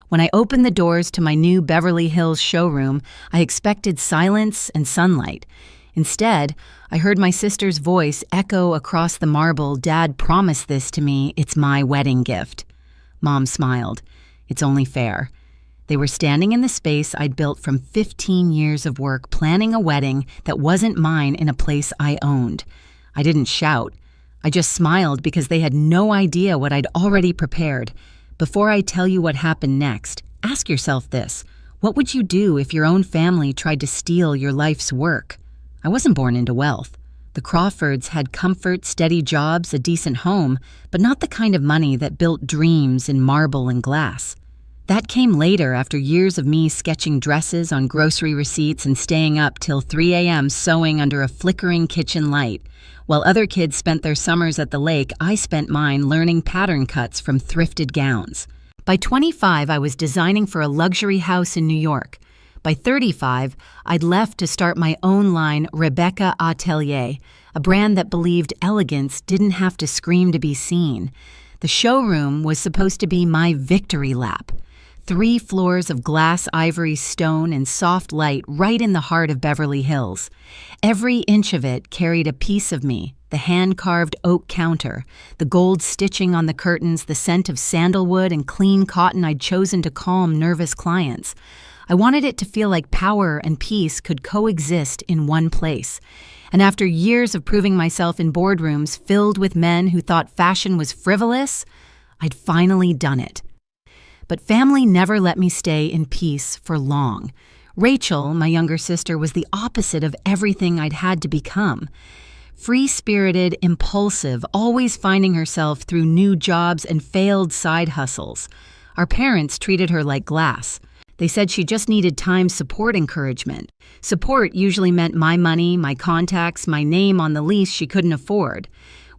When I opened the doors to my new Beverly Hills showroom, I expected silence and sunlight. Instead, I heard my sister's voice echo across the marble, "Dad promised this to me, it's my wedding gift." Mom smiled. "It's only fair." They were standing in the space I'd built from 15 years of work planning a wedding that wasn't mine in a place I owned. I didn't shout. I just smiled because they had no idea what I'd already prepared. Before I tell you what happened next, ask yourself this. What would you do if your own family tried to steal your life's work? I wasn't born into wealth. The Crawfords had comfort, steady jobs, a decent home, but not the kind of money that built dreams in marble and glass. That came later after years of me sketching dresses on grocery receipts and staying up till 3 a.m. sewing under a flickering kitchen light. While other kids spent their summers at the lake, I spent mine learning pattern cuts from thrifted gowns. By 25, I was designing for a luxury house in New York. By 35, I'd left to start my own line, Rebecca Atelier, a brand that believed elegance didn't have to scream to be seen. The showroom was supposed to be my victory lap. 3 floors of glass, ivory, stone, and soft light right in the heart of Beverly Hills. Every inch of it carried a piece of me, the hand-carved oak counter, the gold stitching on the curtains, the scent of sandalwood and clean cotton I'd chosen to calm nervous clients. I wanted it to feel like power and peace could coexist in one place. And after years of proving myself in boardrooms filled with men who thought fashion was frivolous, I'd finally done it. But family never let me stay in peace for long. Rachel, my younger sister, was the opposite of everything I'd had to become. Free-spirited, impulsive, always finding herself through new jobs and failed side hustles. Our parents treated her like glass. They said she just needed time support encouragement. Support usually meant my money, my contacts, my name on the lease she couldn't afford.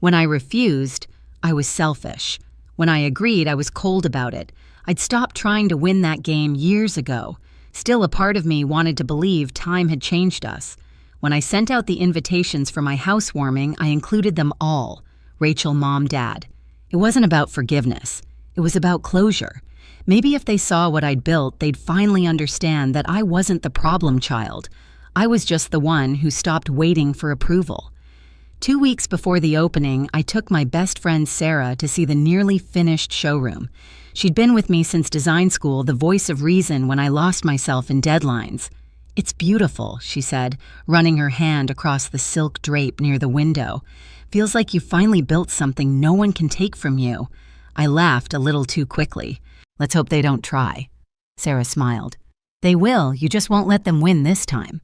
When I refused, I was selfish. When I agreed, I was cold about it. I'd stopped trying to win that game years ago. Still, a part of me wanted to believe time had changed us. When I sent out the invitations for my housewarming, I included them all. Rachel, Mom, Dad. It wasn't about forgiveness. It was about closure. Maybe if they saw what I'd built, they'd finally understand that I wasn't the problem child. I was just the one who stopped waiting for approval. 2 weeks before the opening, I took my best friend Sarah to see the nearly finished showroom. She'd been with me since design school, the voice of reason when I lost myself in deadlines. "It's beautiful," she said, running her hand across the silk drape near the window. "Feels like you finally built something no one can take from you." I laughed a little too quickly. "Let's hope they don't try." Sarah smiled. "They will, you just won't let them win this time."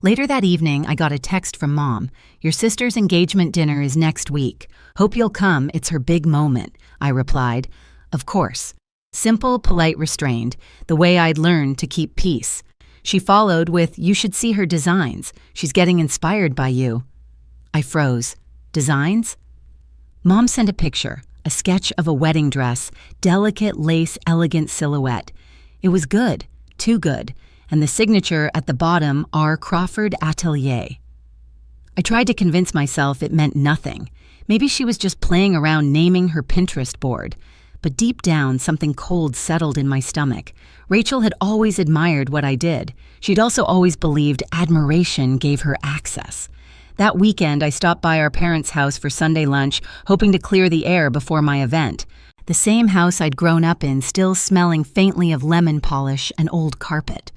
Later that evening, I got a text from Mom. "Your sister's engagement dinner is next week. Hope you'll come, it's her big moment," I replied. Of course. Simple, polite, restrained, the way I'd learned to keep peace. She followed with, "You should see her designs. She's getting inspired by you." I froze. Designs? Mom sent a picture, a sketch of a wedding dress, delicate lace, elegant silhouette. It was good, too good, and the signature at the bottom, R. Crawford Atelier. I tried to convince myself it meant nothing. Maybe she was just playing around naming her Pinterest board. But deep down, something cold settled in my stomach. Rachel had always admired what I did. She'd also always believed admiration gave her access. That weekend, I stopped by our parents' house for Sunday lunch, hoping to clear the air before my event. The same house I'd grown up in, still smelling faintly of lemon polish and old carpet.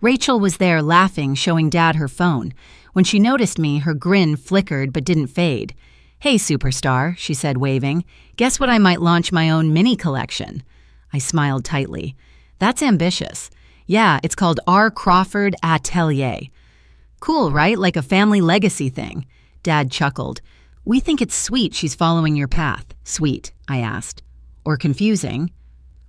Rachel was there laughing, showing Dad her phone. When she noticed me, her grin flickered but didn't fade. "Hey, superstar," she said, waving. "Guess what? I might launch my own mini collection." I smiled tightly. "That's ambitious." "Yeah, it's called R. Crawford Atelier." "Cool, right? Like a family legacy thing." Dad chuckled. "We think it's sweet she's following your path." "Sweet?" I asked. "Or confusing?"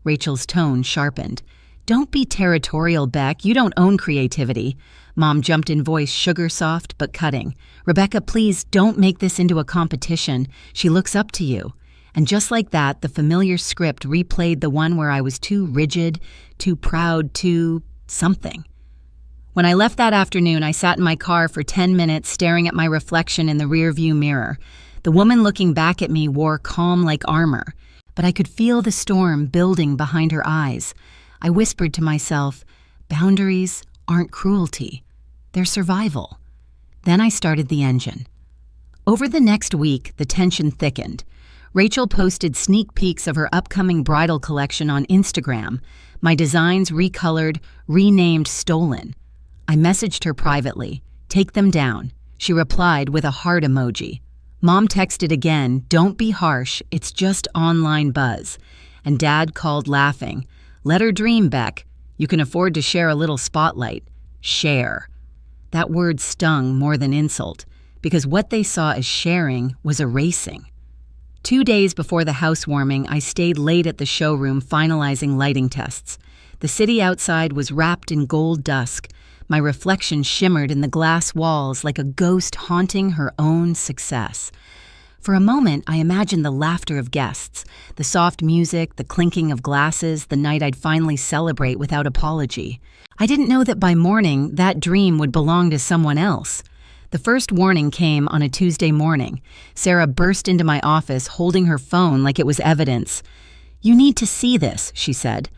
Rachel's tone sharpened. "Don't be territorial, Beck. You don't own creativity." Mom jumped in, voice sugar soft but cutting. "Rebecca, please don't make this into a competition. She looks up to you." And just like that, the familiar script replayed the one where I was too rigid, too proud, too something. When I left that afternoon, I sat in my car for 10 minutes staring at my reflection in the rearview mirror. The woman looking back at me wore calm like armor. but I could feel the storm building behind her eyes. I whispered to myself, boundaries aren't cruelty, they're survival. Then I started the engine. Over the next week, the tension thickened. Rachel posted sneak peeks of her upcoming bridal collection on Instagram, my designs recolored, renamed Stolen. I messaged her privately, "Take them down." She replied with a heart emoji. Mom texted again, "Don't be harsh, it's just online buzz." And Dad called laughing, "Let her dream, Beck. You can afford to share a little spotlight." Share. That word stung more than insult, because what they saw as sharing was erasing. 2 days before the housewarming, I stayed late at the showroom finalizing lighting tests. The city outside was wrapped in gold dusk. My reflection shimmered in the glass walls like a ghost haunting her own success. For a moment, I imagined the laughter of guests, the soft music, the clinking of glasses, the night I'd finally celebrate without apology. I didn't know that by morning, that dream would belong to someone else. The first warning came on a Tuesday morning. Sarah burst into my office holding her phone like it was evidence. "You need to see this," she said.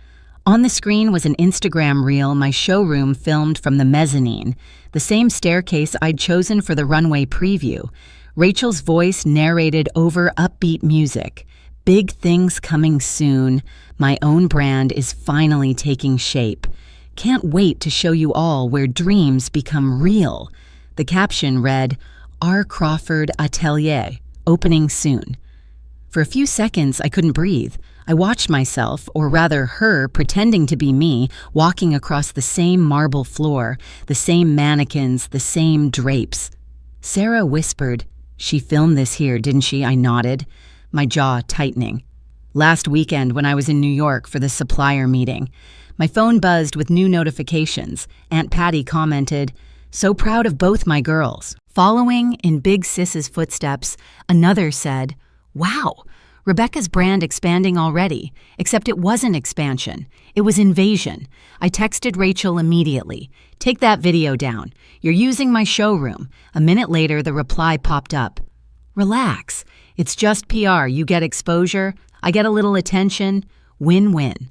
On the screen was an Instagram reel my showroom filmed from the mezzanine, the same staircase I'd chosen for the runway preview. Rachel's voice narrated over upbeat music. "Big things coming soon. My own brand is finally taking shape. Can't wait to show you all where dreams become real." The caption read, "R. Crawford Atelier, opening soon." For a few seconds, I couldn't breathe. I watched myself, or rather her, pretending to be me, walking across the same marble floor, the same mannequins, the same drapes. Sarah whispered, "She filmed this here, didn't she?" I nodded, my jaw tightening. Last weekend when I was in New York for the supplier meeting. My phone buzzed with new notifications. Aunt Patty commented, "So proud of both my girls." Following in Big Sis's footsteps, another said, "Wow, Rebecca's brand expanding already," except it wasn't expansion. It was invasion. I texted Rachel immediately, "Take that video down. You're using my showroom." A minute later, the reply popped up. "Relax. It's just PR. You get exposure. I get a little attention. Win-win."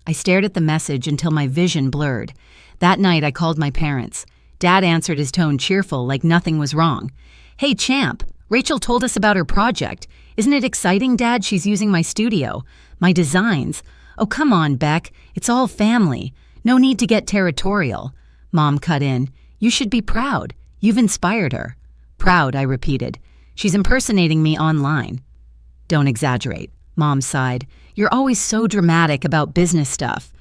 I stared at the message until my vision blurred. That night, I called my parents. Dad answered his tone cheerful, like nothing was wrong. "Hey, champ, Rachel told us about her project. Isn't it exciting, Dad? She's using my studio. My designs. Oh, come on, Beck. It's all family. No need to get territorial." Mom cut in. "You should be proud. You've inspired her." "Proud," I repeated. "She's impersonating me online." "Don't exaggerate," Mom sighed. "You're always so dramatic about business stuff."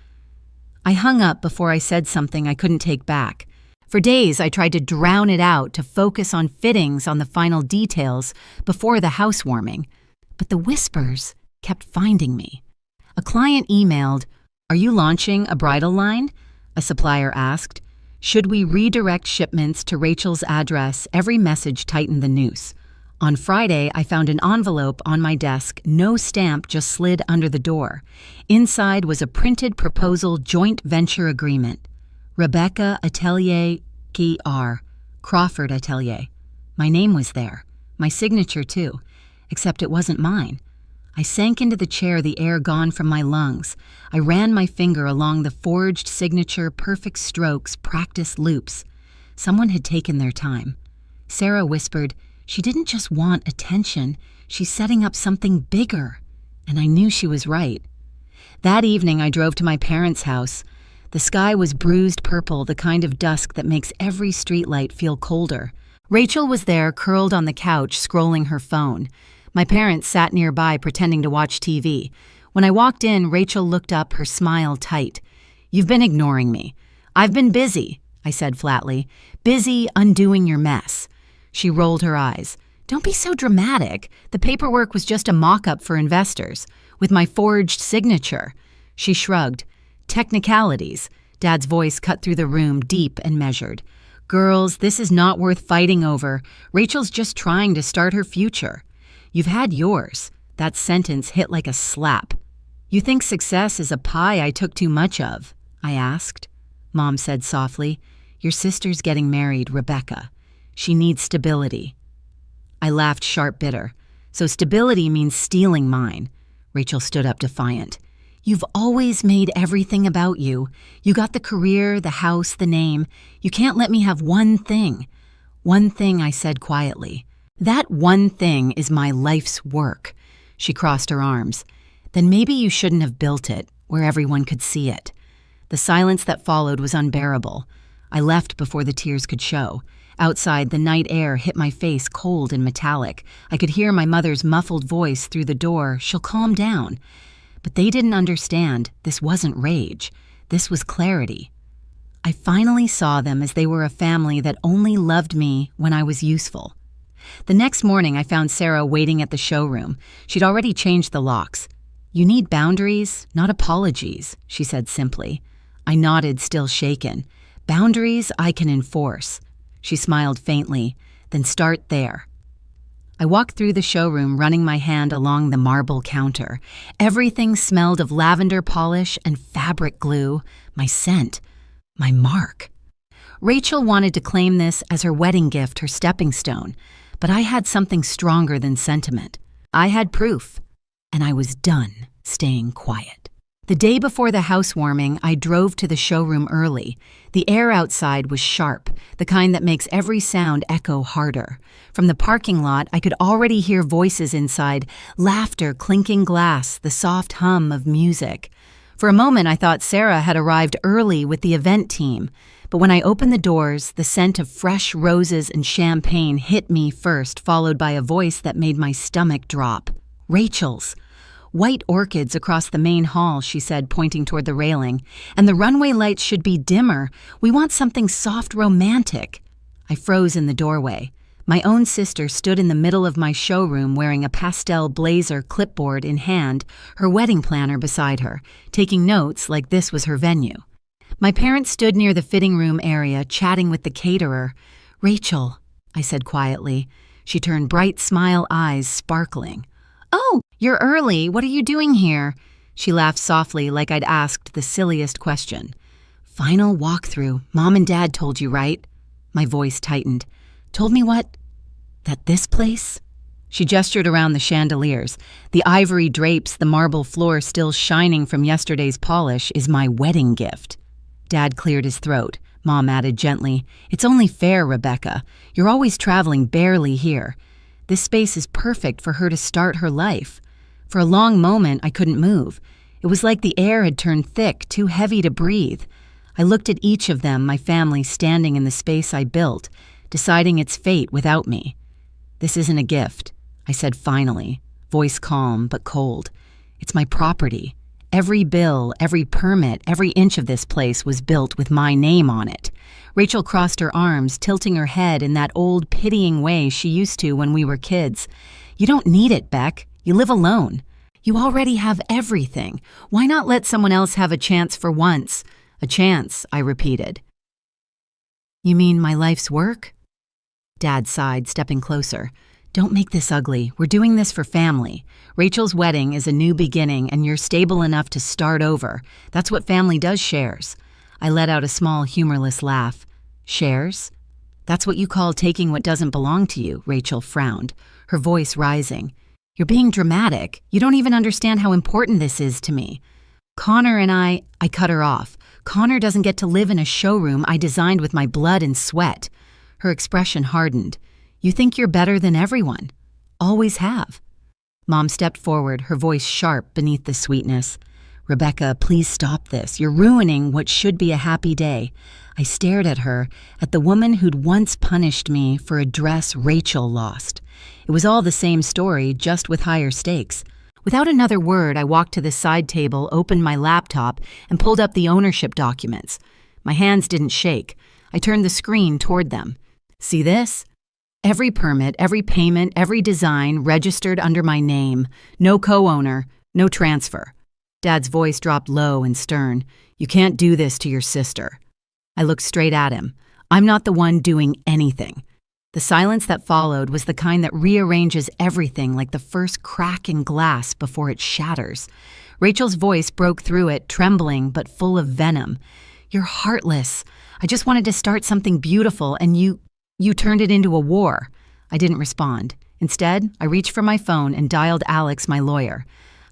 I hung up before I said something I couldn't take back. For days, I tried to drown it out to focus on fittings on the final details before the housewarming. But the whispers kept finding me. A client emailed, "Are you launching a bridal line?" A supplier asked. Should we redirect shipments to Rachel's address? Every message tightened the noose. On Friday, I found an envelope on my desk, no stamp just slid under the door. Inside was a printed proposal joint venture agreement. Rebecca Atelier K.R. Crawford Atelier. My name was there. My signature, too. Except it wasn't mine. I sank into the chair, the air gone from my lungs. I ran my finger along the forged signature, perfect strokes, practiced loops. Someone had taken their time. Sarah whispered, "She didn't just want attention. She's setting up something bigger." And I knew she was right. That evening, I drove to my parents' house. The sky was bruised purple, the kind of dusk that makes every streetlight feel colder. Rachel was there, curled on the couch, scrolling her phone. My parents sat nearby, pretending to watch TV. When I walked in, Rachel looked up, her smile tight. "You've been ignoring me." "I've been busy," I said flatly. "Busy undoing your mess." She rolled her eyes. "Don't be so dramatic. The paperwork was just a mock-up for investors, with my forged signature." She shrugged. "Technicalities." Dad's voice cut through the room, deep and measured. "Girls, this is not worth fighting over. Rachel's just trying to start her future. You've had yours." That sentence hit like a slap. "You think success is a pie I took too much of?" I asked. Mom said softly, "Your sister's getting married, Rebecca. She needs stability." I laughed sharp bitter. "So stability means stealing mine." Rachel stood up defiant. "You've always made everything about you. You got the career, the house, the name. You can't let me have one thing." "One thing," I said quietly. "That one thing is my life's work." She crossed her arms. "Then maybe you shouldn't have built it, where everyone could see it." The silence that followed was unbearable. I left before the tears could show. Outside, the night air hit my face cold and metallic. I could hear my mother's muffled voice through the door, "She'll calm down." But they didn't understand. This wasn't rage. This was clarity. I finally saw them as they were a family that only loved me when I was useful. The next morning, I found Sarah waiting at the showroom. She'd already changed the locks. "You need boundaries, not apologies," she said simply. I nodded, still shaken. "Boundaries I can enforce." She smiled faintly. "Then start there." I walked through the showroom, running my hand along the marble counter. Everything smelled of lavender polish and fabric glue, my scent, my mark. Rachel wanted to claim this as her wedding gift, her stepping stone, but I had something stronger than sentiment. I had proof, and I was done staying quiet. The day before the housewarming, I drove to the showroom early. The air outside was sharp, the kind that makes every sound echo harder. From the parking lot, I could already hear voices inside, laughter, clinking glass, the soft hum of music. For a moment, I thought Sarah had arrived early with the event team. But when I opened the doors, the scent of fresh roses and champagne hit me first, followed by a voice that made my stomach drop. Rachel's. "White orchids across the main hall," she said, pointing toward the railing. "And the runway lights should be dimmer. We want something soft, romantic." I froze in the doorway. My own sister stood in the middle of my showroom wearing a pastel blazer, clipboard in hand, her wedding planner beside her, taking notes like this was her venue. My parents stood near the fitting room area, chatting with the caterer. "Rachel," I said quietly. She turned bright smile eyes sparkling. "Oh, you're early. What are you doing here?" She laughed softly like I'd asked the silliest question. "Final walkthrough. Mom and Dad told you, right?" My voice tightened. "Told me what? That this place?" She gestured around the chandeliers. "The ivory drapes, the marble floor still shining from yesterday's polish is my wedding gift." Dad cleared his throat. Mom added gently, "It's only fair, Rebecca. You're always traveling barely here. This space is perfect for her to start her life." For a long moment, I couldn't move. It was like the air had turned thick, too heavy to breathe. I looked at each of them, my family standing in the space I built, deciding its fate without me. "This isn't a gift," I said finally, voice calm but cold. "It's my property. Every bill, every permit, every inch of this place was built with my name on it." Rachel crossed her arms, tilting her head in that old, pitying way she used to when we were kids. "You don't need it, Beck. You live alone. You already have everything. Why not let someone else have a chance for once?" "A chance," I repeated. "You mean my life's work?" Dad sighed, stepping closer. "Don't make this ugly. We're doing this for family. Rachel's wedding is a new beginning, and you're stable enough to start over. That's what family does, shares." I let out a small, humorless laugh. "Shares? That's what you call taking what doesn't belong to you," Rachel frowned, her voice rising. "You're being dramatic. You don't even understand how important this is to me. Connor and I cut her off. "Connor doesn't get to live in a showroom I designed with my blood and sweat." Her expression hardened. "You think you're better than everyone. Always have." Mom stepped forward, her voice sharp beneath the sweetness. "Rebecca, please stop this. You're ruining what should be a happy day." I stared at her, at the woman who'd once punished me for a dress Rachel lost. It was all the same story, just with higher stakes. Without another word, I walked to the side table, opened my laptop, and pulled up the ownership documents. My hands didn't shake. I turned the screen toward them. "See this? Every permit, every payment, every design registered under my name. No co-owner, no transfer." Dad's voice dropped low and stern. "You can't do this to your sister." I looked straight at him. "I'm not the one doing anything." The silence that followed was the kind that rearranges everything like the first crack in glass before it shatters. Rachel's voice broke through it, trembling but full of venom. "You're heartless. I just wanted to start something beautiful, and you turned it into a war." I didn't respond. Instead, I reached for my phone and dialed Alex, my lawyer.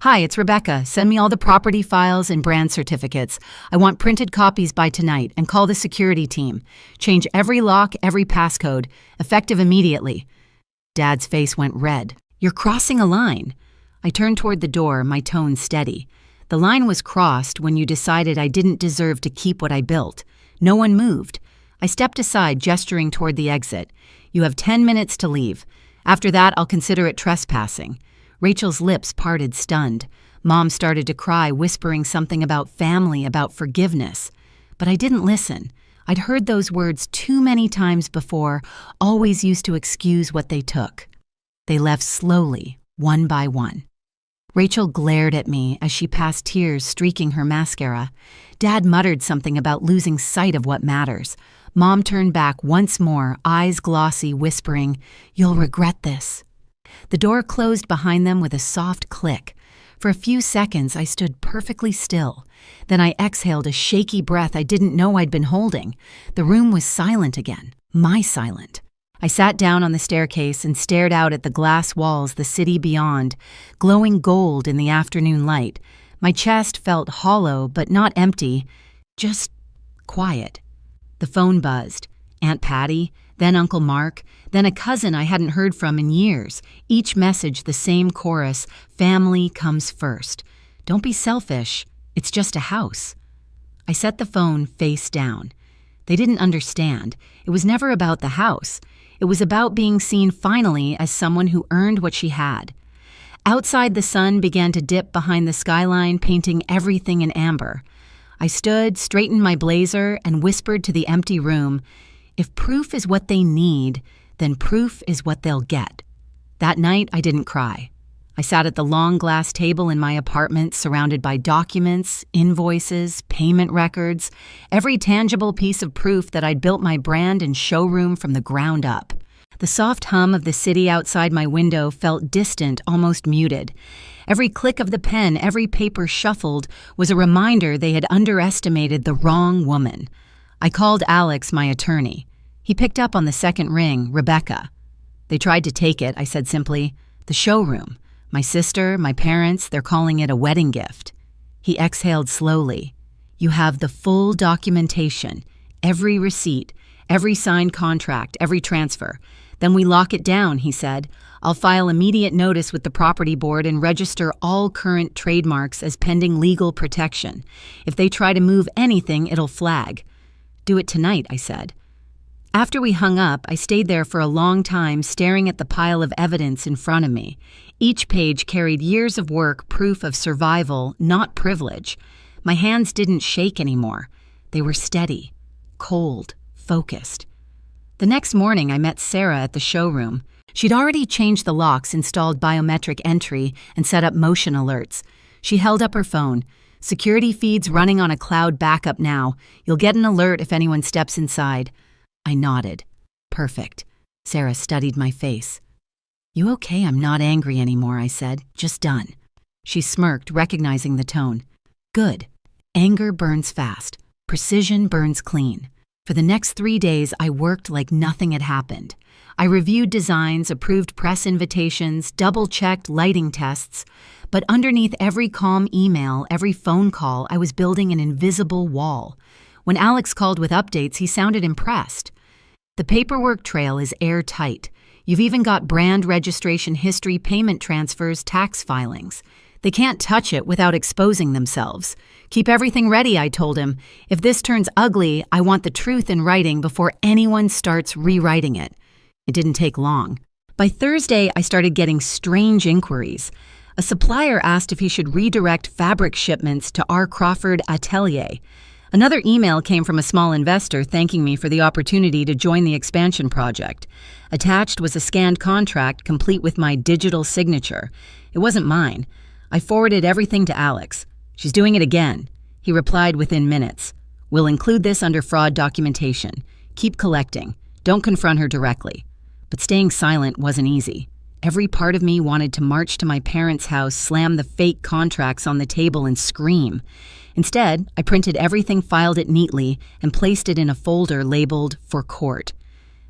Hi, it's Rebecca. Send me all the property files and brand certificates. I want printed copies by tonight, and call the security team. Change every lock, every passcode. Effective immediately. Dad's face went red. You're crossing a line. I turned toward the door, my tone steady. The line was crossed when you decided I didn't deserve to keep what I built. No one moved. I stepped aside, gesturing toward the exit. You have 10 minutes to leave. After that, I'll consider it trespassing. Rachel's lips parted, stunned. Mom started to cry, whispering something about family, about forgiveness. But I didn't listen. I'd heard those words too many times before, always used to excuse what they took. They left slowly, one by one. Rachel glared at me as she passed tears streaking her mascara. Dad muttered something about losing sight of what matters. Mom turned back once more, eyes glossy, whispering, "You'll regret this." The door closed behind them with a soft click. For a few seconds, I stood perfectly still. Then I exhaled a shaky breath I didn't know I'd been holding. The room was silent again, my silent. I sat down on the staircase and stared out at the glass walls, the city beyond, glowing gold in the afternoon light. My chest felt hollow, but not empty, just quiet. The phone buzzed. Aunt Patty, then Uncle Mark, then a cousin I hadn't heard from in years. Each message the same chorus, family comes first. Don't be selfish, it's just a house. I set the phone face down. They didn't understand. It was never about the house. It was about being seen finally as someone who earned what she had. Outside, the sun began to dip behind the skyline, painting everything in amber. I stood, straightened my blazer, and whispered to the empty room, "If proof is what they need, then proof is what they'll get." That night, I didn't cry. I sat at the long glass table in my apartment, surrounded by documents, invoices, payment records, every tangible piece of proof that I'd built my brand and showroom from the ground up. The soft hum of the city outside my window felt distant, almost muted. Every click of the pen, every paper shuffled, was a reminder they had underestimated the wrong woman. I called Alex, my attorney. He picked up on the second ring, Rebecca. They tried to take it, I said simply. The showroom. My sister, my parents, they're calling it a wedding gift. He exhaled slowly. You have the full documentation, every receipt, every signed contract, every transfer. Then we lock it down, he said. I'll file immediate notice with the property board and register all current trademarks as pending legal protection. If they try to move anything, it'll flag. Do it tonight, I said. After we hung up, I stayed there for a long time staring at the pile of evidence in front of me. Each page carried years of work, proof of survival, not privilege. My hands didn't shake anymore. They were steady, cold, focused. The next morning, I met Sarah at the showroom. She'd already changed the locks, installed biometric entry, and set up motion alerts. She held up her phone. Security feeds running on a cloud backup now. You'll get an alert if anyone steps inside. I nodded. Perfect. Sarah studied my face. You okay? I'm not angry anymore, I said. Just done. She smirked, recognizing the tone. Good. Anger burns fast. Precision burns clean. For the next 3 days, I worked like nothing had happened. I reviewed designs, approved press invitations, double-checked lighting tests. But underneath every calm email, every phone call, I was building an invisible wall. When Alex called with updates, he sounded impressed. The paperwork trail is airtight. You've even got brand registration history, payment transfers, tax filings. They can't touch it without exposing themselves. Keep everything ready, I told him. If this turns ugly, I want the truth in writing before anyone starts rewriting it. It didn't take long. By Thursday, I started getting strange inquiries. A supplier asked if he should redirect fabric shipments to our Crawford atelier. Another email came from a small investor thanking me for the opportunity to join the expansion project. Attached was a scanned contract complete with my digital signature. It wasn't mine. I forwarded everything to Alex. She's doing it again. He replied within minutes. We'll include this under fraud documentation. Keep collecting. Don't confront her directly. But staying silent wasn't easy. Every part of me wanted to march to my parents' house, slam the fake contracts on the table, and scream. Instead, I printed everything, filed it neatly, and placed it in a folder labeled "For Court."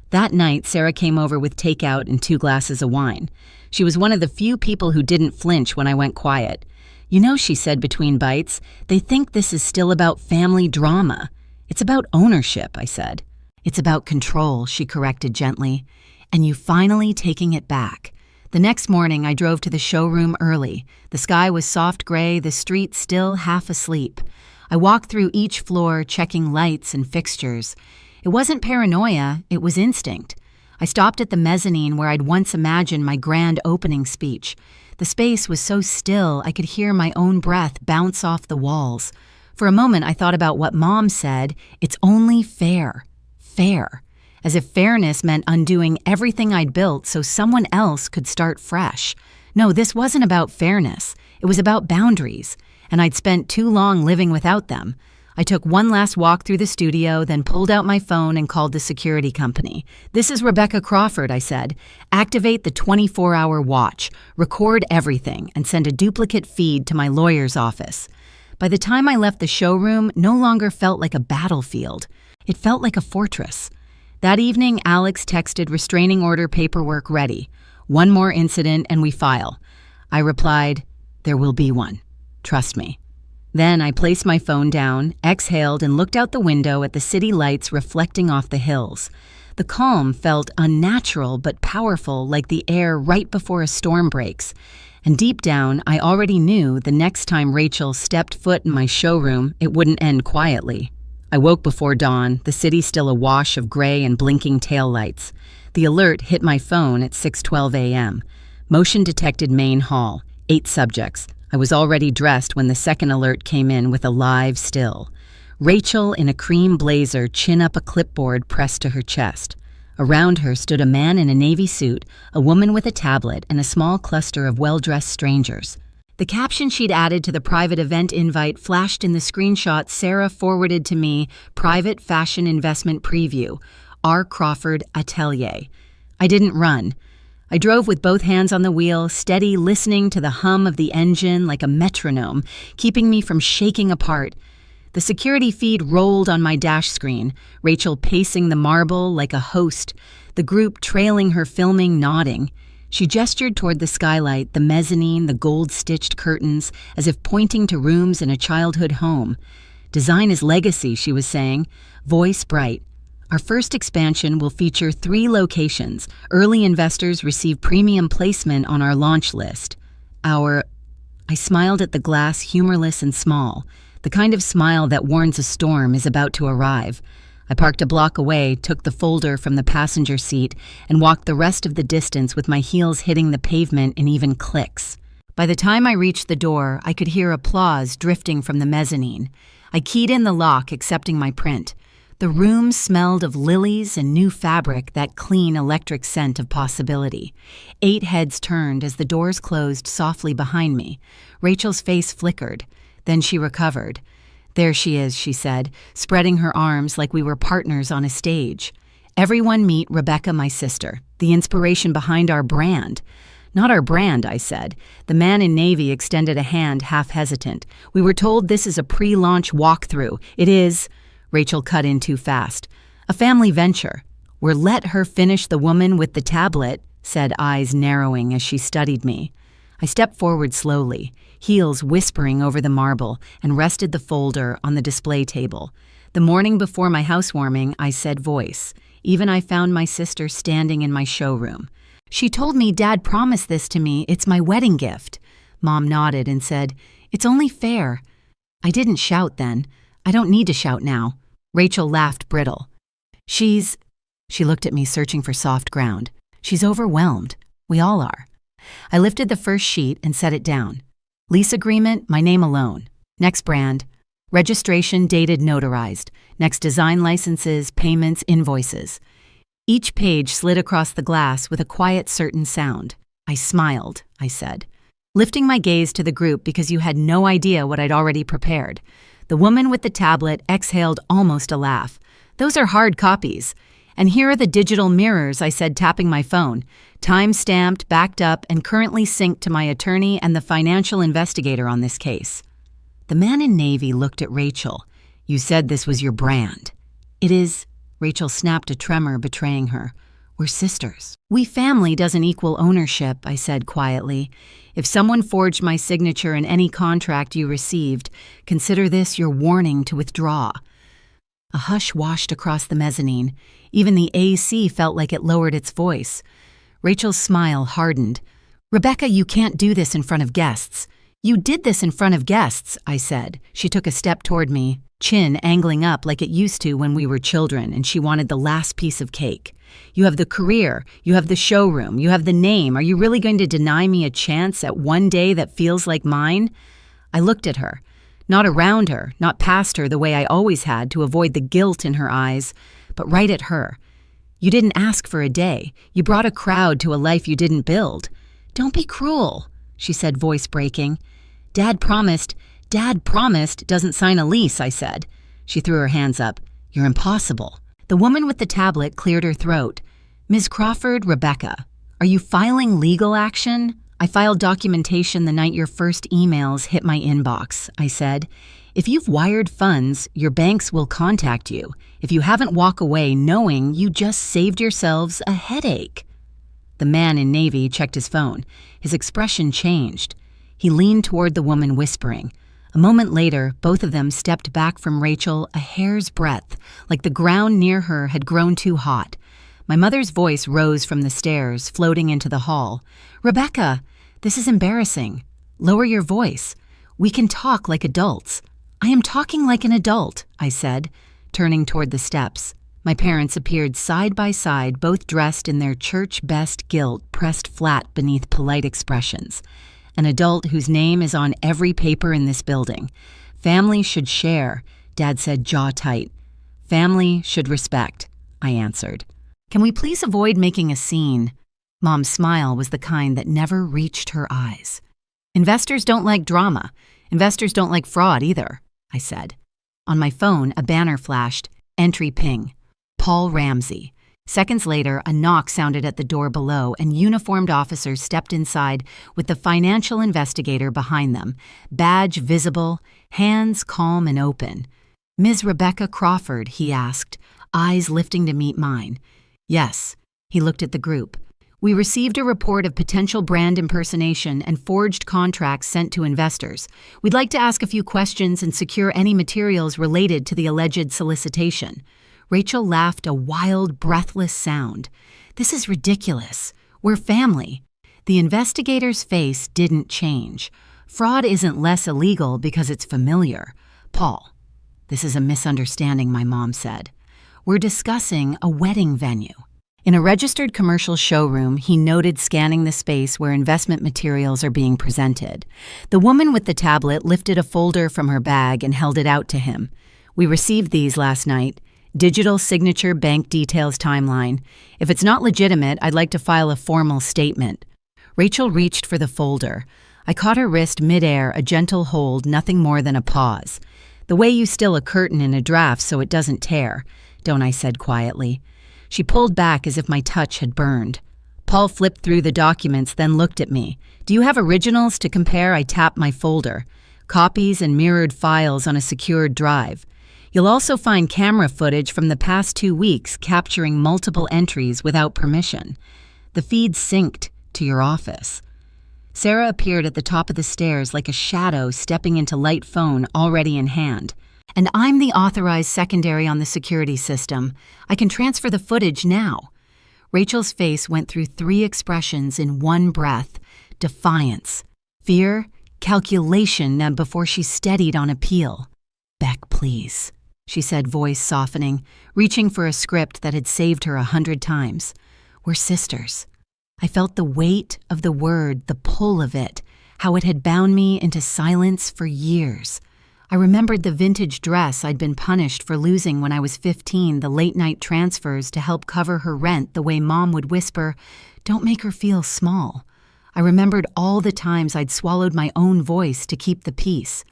That night, Sarah came over with takeout and 2 glasses of wine. She was one of the few people who didn't flinch when I went quiet. You know, she said between bites, they think this is still about family drama. It's about ownership, I said. It's about control, she corrected gently. And you finally taking it back. The next morning, I drove to the showroom early. The sky was soft gray, the street still half asleep. I walked through each floor, checking lights and fixtures. It wasn't paranoia, it was instinct. I stopped at the mezzanine where I'd once imagined my grand opening speech. The space was so still I could hear my own breath bounce off the walls. For a moment, I thought about what Mom said, it's only fair. Fair. As if fairness meant undoing everything I'd built so someone else could start fresh. No, this wasn't about fairness. It was about boundaries, and I'd spent too long living without them. I took one last walk through the studio, then pulled out my phone and called the security company. "This is Rebecca Crawford," I said. "Activate the 24-hour watch, record everything, and send a duplicate feed to my lawyer's office." By the time I left the showroom, no longer felt like a battlefield. It felt like a fortress. That evening, Alex texted restraining order paperwork ready. "One more incident and we file." I replied, "There will be one. Trust me." Then I placed my phone down, exhaled, and looked out the window at the city lights reflecting off the hills. The calm felt unnatural but powerful, like the air right before a storm breaks. And deep down, I already knew the next time Rachel stepped foot in my showroom, it wouldn't end quietly. I woke before dawn, the city still awash of gray and blinking taillights. The alert hit my phone at 6:12 a.m. Motion detected main hall, 8 subjects. I was already dressed when the second alert came in with a live still. Rachel in a cream blazer, chin up a clipboard pressed to her chest. Around her stood a man in a navy suit, a woman with a tablet, and a small cluster of well-dressed strangers. The caption she'd added to the private event invite flashed in the screenshot Sarah forwarded to me, "Private Fashion Investment Preview, R. Crawford Atelier." I didn't run. I drove with both hands on the wheel, steady, listening to the hum of the engine like a metronome, keeping me from shaking apart. The security feed rolled on my dash screen, Rachel pacing the marble like a host, the group trailing her filming, nodding. She gestured toward the skylight, the mezzanine, the gold-stitched curtains, as if pointing to rooms in a childhood home. "Design is legacy," she was saying, voice bright. "Our first expansion will feature 3 locations. Early investors receive premium placement on our launch list. I smiled at the glass, humorless and small, the kind of smile that warns a storm is about to arrive. I parked a block away, took the folder from the passenger seat, and walked the rest of the distance with my heels hitting the pavement in even clicks. By the time I reached the door, I could hear applause drifting from the mezzanine. I keyed in the lock, accepting my print. The room smelled of lilies and new fabric, that clean electric scent of possibility. 8 heads turned as the doors closed softly behind me. Rachel's face flickered. Then she recovered. "There she is," she said, spreading her arms like we were partners on a stage. "Everyone meet Rebecca, my sister, the inspiration behind our brand." "Not our brand," I said. The man in navy extended a hand, half hesitant. "We were told this is a pre-launch walkthrough. It is..." Rachel cut in too fast. "A family venture." "We're let her finish, the woman with the tablet," said, eyes narrowing as she studied me. I stepped forward slowly, heels whispering over the marble, and rested the folder on the display table. The morning before my housewarming, I said voice. Even I found my sister standing in my showroom. "She told me Dad promised this to me. It's my wedding gift." Mom nodded and said, "It's only fair." I didn't shout then. I don't need to shout now. Rachel laughed brittle. She looked at me, searching for soft ground. "She's overwhelmed. We all are." I lifted the first sheet and set it down. Lease agreement, my name alone. Next brand. Registration, dated, notarized. Next design licenses, payments, invoices. Each page slid across the glass with a quiet, certain sound. "I smiled," I said, lifting my gaze to the group because you had no idea what I'd already prepared. The woman with the tablet exhaled almost a laugh. "Those are hard copies. And here are the digital mirrors," I said, tapping my phone. "Time-stamped, backed up, and currently synced to my attorney and the financial investigator on this case." The man in navy looked at Rachel. "You said this was your brand." "It is." Rachel snapped, a tremor betraying her. We're sisters. We family doesn't equal ownership, I said quietly. If someone forged my signature in any contract you received, consider this your warning to withdraw. A hush washed across the mezzanine. Even the AC felt like it lowered its voice. Rachel's smile hardened. Rebecca, you can't do this in front of guests. You did this in front of guests, I said. She took a step toward me, chin angling up like it used to when we were children, and she wanted the last piece of cake. You have the career, you have the showroom, you have the name. Are you really going to deny me a chance at one day that feels like mine? I looked at her. Not around her, not past her the way I always had to avoid the guilt in her eyes, but right at her. You didn't ask for a day. You brought a crowd to a life you didn't build. Don't be cruel, she said, voice breaking. Dad promised doesn't sign a lease, I said. She threw her hands up. You're impossible. The woman with the tablet cleared her throat. Ms. Crawford, Rebecca, are you filing legal action? I filed documentation the night your first emails hit my inbox, I said. If you've wired funds, your banks will contact you. If you haven't, walk away knowing you just saved yourselves a headache. The man in navy checked his phone. His expression changed. He leaned toward the woman, whispering. A moment later, both of them stepped back from Rachel a hair's breadth, like the ground near her had grown too hot. My mother's voice rose from the stairs, floating into the hall. Rebecca, this is embarrassing. Lower your voice. We can talk like adults. I am talking like an adult, I said, turning toward the steps. My parents appeared side by side, both dressed in their church-best gilt pressed flat beneath polite expressions. An adult whose name is on every paper in this building. Family should share, Dad said, jaw tight. Family should respect, I answered. Can we please avoid making a scene? Mom's smile was the kind that never reached her eyes. Investors don't like drama. Investors don't like fraud either, I said. On my phone, a banner flashed. Entry ping. Paul Ramsey. Seconds later, a knock sounded at the door below, and uniformed officers stepped inside with the financial investigator behind them, badge visible, hands calm and open. Ms. Rebecca Crawford, he asked, eyes lifting to meet mine. Yes, he looked at the group. We received a report of potential brand impersonation and forged contracts sent to investors. We'd like to ask a few questions and secure any materials related to the alleged solicitation. Rachel laughed a wild, breathless sound. This is ridiculous. We're family. The investigator's face didn't change. Fraud isn't less illegal because it's familiar. Paul, this is a misunderstanding, my mom said. We're discussing a wedding venue. In a registered commercial showroom, he noted, scanning the space where investment materials are being presented. The woman with the tablet lifted a folder from her bag and held it out to him. We received these last night. Digital signature bank details timeline. If it's not legitimate, I'd like to file a formal statement. Rachel reached for the folder. I caught her wrist midair, a gentle hold, nothing more than a pause. The way you still a curtain in a draft so it doesn't tear, don't I said quietly. She pulled back as if my touch had burned. Paul flipped through the documents, then looked at me. Do you have originals to compare? I tapped my folder. Copies and mirrored files on a secured drive. You'll also find camera footage from the past 2 weeks capturing multiple entries without permission. The feed synced to your office. Sarah appeared at the top of the stairs like a shadow stepping into light phone already in hand. And I'm the authorized secondary on the security system. I can transfer the footage now. Rachel's face went through 3 expressions in one breath. Defiance, fear, calculation before she steadied on appeal. Beck, please, she said, voice softening, reaching for a script that had saved her 100 times. We're sisters. I felt the weight of the word, the pull of it, how it had bound me into silence for years. I remembered the vintage dress I'd been punished for losing when I was 15, the late-night transfers to help cover her rent, the way Mom would whisper, "Don't make her feel small." I remembered all the times I'd swallowed my own voice to keep the peace.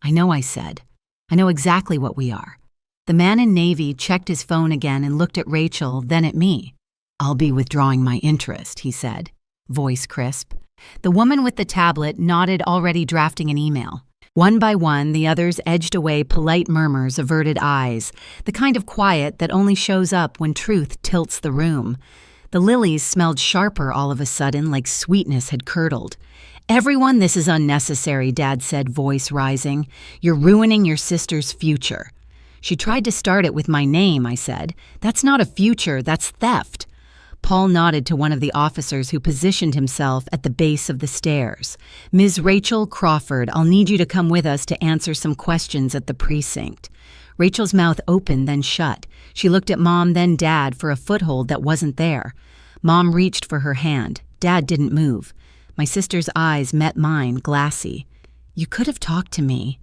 I know, I said. I know exactly what we are. The man in navy checked his phone again and looked at Rachel, then at me. I'll be withdrawing my interest, he said, voice crisp. The woman with the tablet nodded, already drafting an email. One by one, the others edged away, polite murmurs, averted eyes, the kind of quiet that only shows up when truth tilts the room. The lilies smelled sharper all of a sudden, like sweetness had curdled. "Everyone, this is unnecessary," Dad said, voice rising. "You're ruining your sister's future." "She tried to start it with my name," I said. "That's not a future, that's theft." Paul nodded to one of the officers who positioned himself at the base of the stairs. "Ms. Rachel Crawford, I'll need you to come with us to answer some questions at the precinct." Rachel's mouth opened, then shut. She looked at Mom, then Dad, for a foothold that wasn't there. Mom reached for her hand. Dad didn't move. My sister's eyes met mine, glassy. "You could have talked to me."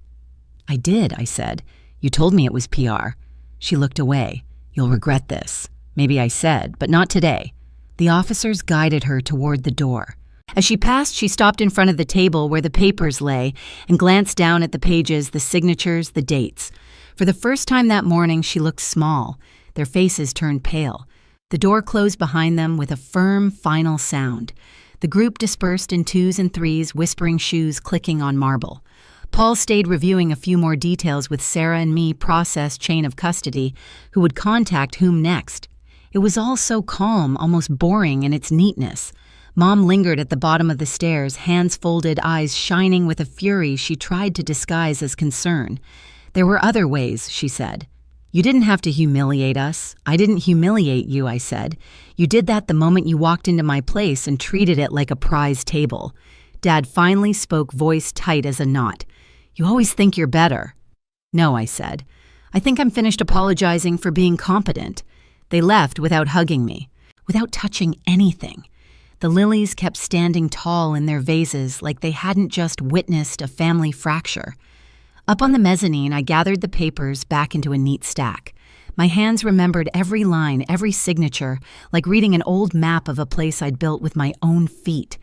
"I did," I said. "You told me it was PR." She looked away. "You'll regret this." "Maybe I said, but not today." The officers guided her toward the door. As she passed, she stopped in front of the table where the papers lay and glanced down at the pages, the signatures, the dates. For the first time that morning, she looked small. Their faces turned pale. The door closed behind them with a firm, final sound. The group dispersed in twos and threes, whispering shoes clicking on marble. Paul stayed reviewing a few more details with Sarah and me process chain of custody, who would contact whom next. It was all so calm, almost boring in its neatness. Mom lingered at the bottom of the stairs, hands folded, eyes shining with a fury she tried to disguise as concern. "There were other ways," she said. "You didn't have to humiliate us." "I didn't humiliate you," I said. "You did that the moment you walked into my place and treated it like a prize table." Dad finally spoke, voice tight as a knot. "You always think you're better." "No," I said. "I think I'm finished apologizing for being competent." They left without hugging me, without touching anything. The lilies kept standing tall in their vases like they hadn't just witnessed a family fracture. Up on the mezzanine, I gathered the papers back into a neat stack. My hands remembered every line, every signature, like reading an old map of a place I'd built with my own feet.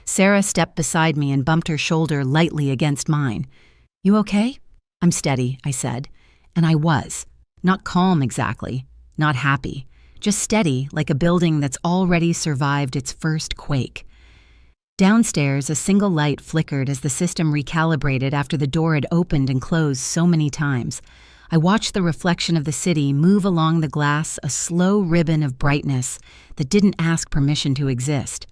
Sarah stepped beside me and bumped her shoulder lightly against mine. "You okay?" "I'm steady," I said. And I was. Not calm exactly, not happy, just steady like a building that's already survived its first quake. Downstairs, a single light flickered as the system recalibrated after the door had opened and closed so many times. I watched the reflection of the city move along the glass, a slow ribbon of brightness that didn't ask permission to exist.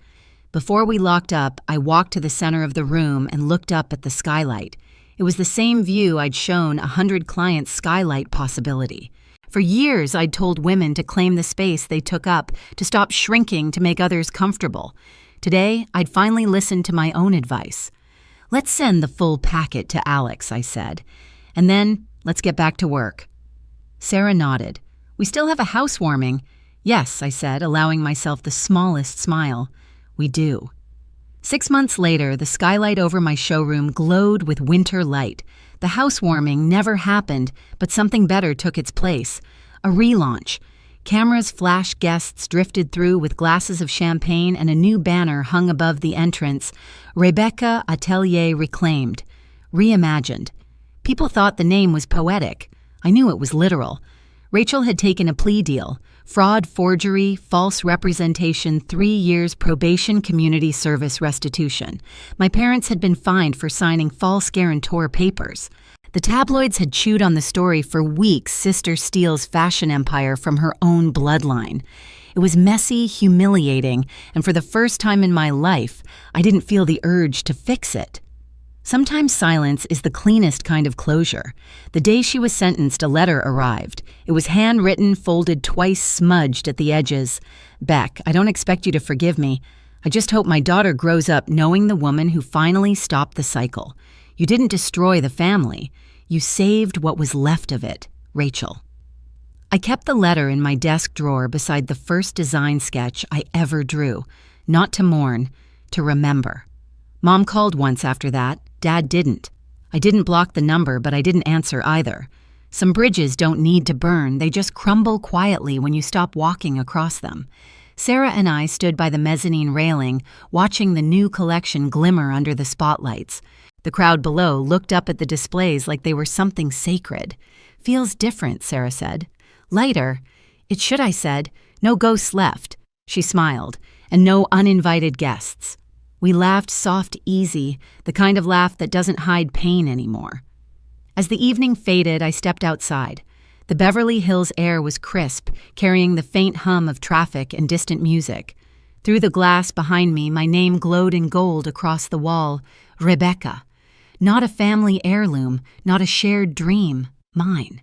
Before we locked up, I walked to the center of the room and looked up at the skylight. It was the same view I'd shown 100 clients' skylight possibility. For years, I'd told women to claim the space they took up, to stop shrinking to make others comfortable. Today, I'd finally listened to my own advice. "Let's send the full packet to Alex," I said. "And then, let's get back to work." Sarah nodded. "We still have a housewarming." "Yes," I said, allowing myself the smallest smile. "We do." 6 months later, the skylight over my showroom glowed with winter light. The housewarming never happened, but something better took its place. A relaunch. Cameras flashed, guests drifted through with glasses of champagne, and a new banner hung above the entrance. Rebecca Atelier Reclaimed. Reimagined. People thought the name was poetic. I knew it was literal. Rachel had taken a plea deal. Fraud, forgery, false representation, 3 years probation, community service restitution. My parents had been fined for signing false guarantor papers. The tabloids had chewed on the story for weeks. Sister steals fashion empire from her own bloodline. It was messy, humiliating, and for the first time in my life, I didn't feel the urge to fix it. Sometimes silence is the cleanest kind of closure. The day she was sentenced, a letter arrived. It was handwritten, folded twice, smudged at the edges. "Beck, I don't expect you to forgive me. I just hope my daughter grows up knowing the woman who finally stopped the cycle. You didn't destroy the family. You saved what was left of it. Rachel." I kept the letter in my desk drawer beside the first design sketch I ever drew. Not to mourn, to remember. Mom called once after that. Dad didn't. I didn't block the number, but I didn't answer either. Some bridges don't need to burn. They just crumble quietly when you stop walking across them. Sarah and I stood by the mezzanine railing, watching the new collection glimmer under the spotlights. The crowd below looked up at the displays like they were something sacred. "Feels different," Sarah said. "Lighter." "It should," I said. "No ghosts left." She smiled. "And no uninvited guests." We laughed soft, easy, the kind of laugh that doesn't hide pain anymore. As the evening faded, I stepped outside. The Beverly Hills air was crisp, carrying the faint hum of traffic and distant music. Through the glass behind me, my name glowed in gold across the wall, Rebecca. Not a family heirloom, not a shared dream, mine.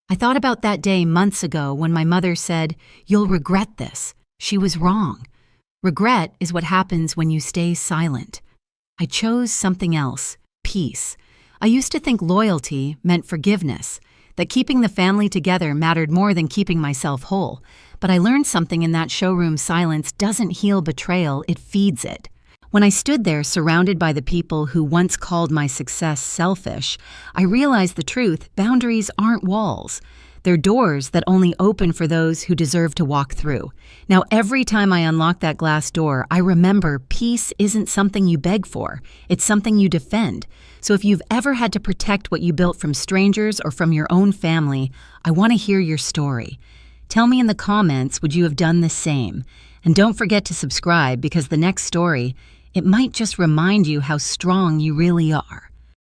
I thought about that day months ago when my mother said, "You'll regret this." She was wrong. Regret is what happens when you stay silent. I chose something else, peace. I used to think loyalty meant forgiveness, that keeping the family together mattered more than keeping myself whole. But I learned something in that showroom silence doesn't heal betrayal, it feeds it. When I stood there surrounded by the people who once called my success selfish, I realized the truth: boundaries aren't walls. They're doors that only open for those who deserve to walk through. Now, every time I unlock that glass door, I remember peace isn't something you beg for. It's something you defend. So if you've ever had to protect what you built from strangers or from your own family, I want to hear your story. Tell me in the comments, would you have done the same? And don't forget to subscribe, because the next story, it might just remind you how strong you really are.